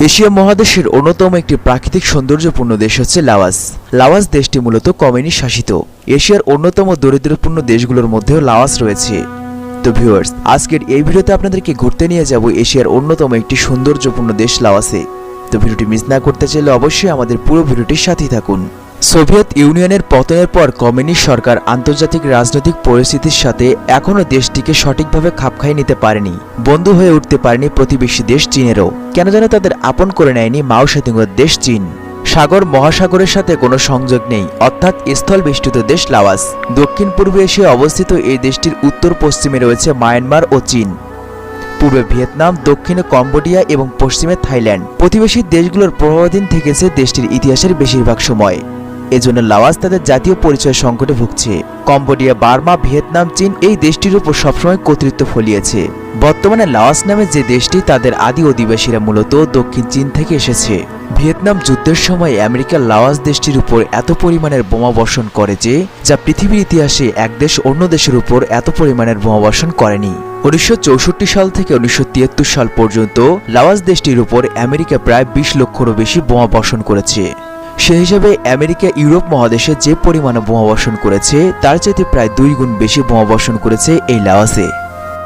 Asia মহাদেশের অন্যতম একটি প্রাকৃতিক সৌন্দর্যপূর্ণ দেশ হচ্ছে লাওস। লাওস দেশটি মূলত কমিউনিস্ট শাসিত। এশিয়ার অন্যতম দরিদ্রপূর্ণ দেশগুলোর মধ্যেও লাওস রয়েছে। তো ভিউয়ার্স, আজকের এই ভিডিওতে আপনাদেরকে ঘুরতে নিয়ে যাব এশিয়ার অন্যতম একটি সৌন্দর্যপূর্ণ দেশ লাওসে। তো ভিডিওটি মিস না করতে চাইলে অবশ্যই আমাদের পুরো ভিডিওটির সাথেই থাকুন। সোভিয়েত ইউনিয়নের পতনের পর কমিউনিস্ট সরকার আন্তর্জাতিক রাজনৈতিক পরিস্থিতির সাথে এখনও দেশটিকে সঠিকভাবে খাপ খাইয়ে নিতে পারেনি। বন্ধু হয়ে উঠতে পারেনি প্রতিবেশী দেশ চীনেরও। কেন যেন তাদের আপন করে নেয়নি মাও সেতুংয়ের দেশ চীন। সাগর মহাসাগরের সাথে কোনো সংযোগ নেই, অর্থাৎ স্থল বেষ্টিত দেশ লাওস। দক্ষিণ পূর্ব এশিয়ায় অবস্থিত এই দেশটির উত্তর পশ্চিমে রয়েছে মায়ানমার ও চীন, পূর্বে ভিয়েতনাম, দক্ষিণে কম্বোডিয়া এবং পশ্চিমে থাইল্যান্ড। প্রতিবেশী দেশগুলোর প্রভাবাধীন থেকেছে দেশটির ইতিহাসের বেশিরভাগ সময়। এজন্য লাওস তাদের জাতীয় পরিচয় সংকটে ভুগছে। কম্বোডিয়া, বার্মা, ভিয়েতনাম, চীন এই দেশটির উপর সবসময় কর্তৃত্ব ফলিয়েছে। বর্তমানে লাওস নামে যে দেশটি, তাদের আদি অধিবাসীরা মূলত দক্ষিণ চীন থেকে এসেছে। ভিয়েতনাম যুদ্ধের সময় আমেরিকা লাওস দেশটির উপর এত পরিমাণের বোমা বর্ষণ করে যে যা পৃথিবীর ইতিহাসে এক দেশ অন্য দেশের উপর এত পরিমাণের বোমা বর্ষণ করেনি। 1964 সাল থেকে 1973 সাল পর্যন্ত লাওস দেশটির উপর আমেরিকা প্রায় 20 লক্ষেরও বেশি বোমা বর্ষণ করেছে। সে হিসাবে আমেরিকা ইউরোপ মহাদেশে যে পরিমাণে বোমা বর্ষণ করেছে তার চাইতে প্রায় 2 গুণ বেশি বোমা বর্ষণ করেছে এই লাওসে।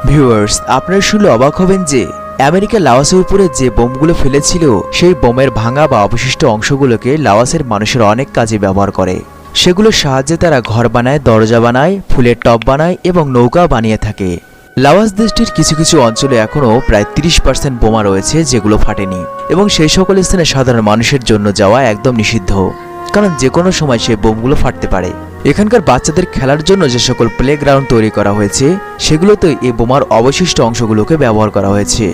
ভিউয়ার্স, আপনারা শুনলে অবাক হবেন যে আমেরিকা লাওসের উপরে যে বোমগুলো ফেলেছিল সেই বোমের ভাঙা বা অবশিষ্ট অংশগুলোকে লাওসের মানুষের অনেক কাজে ব্যবহার করে। সেগুলোর সাহায্যে তারা ঘর বানায়, দরজা বানায়, ফুলের টব বানায় এবং নৌকা বানিয়ে থাকে। লাওস দেশটির কিছু কিছু অঞ্চলে এখনও প্রায় 30% বোমা রয়েছে যেগুলো ফাটেনি, এবং সেই সকল স্থানে সাধারণ মানুষের জন্য যাওয়া একদম নিষিদ্ধ, কারণ যে কোনো সময় সেই বোমগুলো ফাটতে পারে। এখানকার বাচ্চাদের খেলার জন্য যে সকল প্লেগ্রাউন্ড তৈরি করা হয়েছে সেগুলোতে এই বোমার অবশিষ্ট অংশগুলোকে ব্যবহার করা হয়েছে।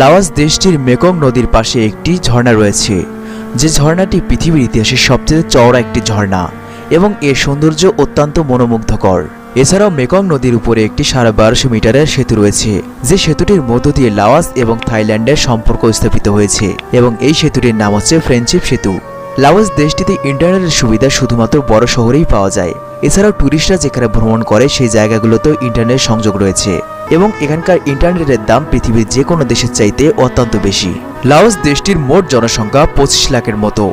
লাওস দেশটির মেকং নদীর পাশে একটি ঝর্ণা রয়েছে, যে ঝর্ণাটি পৃথিবীর ইতিহাসের সবচেয়ে চওড়া একটি ঝর্ণা এবং এর সৌন্দর্য অত্যন্ত মনোমুগ্ধকর। এছাড়াও মেকং নদীর উপরে একটি 1250 মিটারের সেতু রয়েছে, যে সেতুটির মধ্য দিয়ে লাওস এবং থাইল্যান্ডের সম্পর্ক স্থাপিত হয়েছে, এবং এই সেতুটির নাম হচ্ছে ফ্রেন্ডশিপ সেতু। লাওস দেশটিতে ইন্টারনেটের সুবিধা শুধুমাত্র বড় শহরেই পাওয়া যায়। এছাড়াও ট্যুরিস্টরা যেখানে ভ্রমণ করে সেই জায়গাগুলোতেও ইন্টারনেট সংযোগ রয়েছে, এবং এখানকার ইন্টারনেটের দাম পৃথিবীর যে কোনো দেশের চাইতে অত্যন্ত বেশি। লাওস দেশটির মোট জনসংখ্যা 25 লাখের মতো,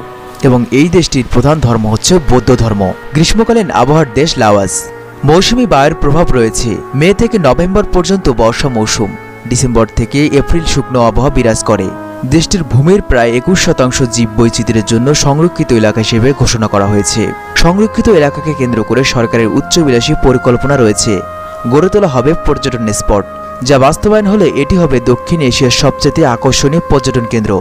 এবং এই দেশটির প্রধান ধর্ম হচ্ছে বৌদ্ধ ধর্ম। গ্রীষ্মকালীন আবহাওয়ার দেশ লাওস। মৌসুমী বায়ুর প্রভাব রয়েছে। মে থেকে নভেম্বর পর্যন্ত বর্ষা মৌসুম, ডিসেম্বর থেকে এপ্রিল শুকনো আবহাওয়া বিরাজ করে। দেশটির ভূমির প্রায় 21% জীববৈচিত্র্যের জন্য সংরক্ষিত এলাকা হিসেবে ঘোষণা করা হয়েছে। সংরক্ষিত এলাকাকে কেন্দ্র করে সরকারের উচ্চবিলাসী পরিকল্পনা রয়েছে। গড়ে তোলা হবে পর্যটন স্পট, যা বাস্তবায়ন হলে এটি হবে দক্ষিণ এশিয়ার সবচেয়ে আকর্ষণীয় পর্যটন কেন্দ্র।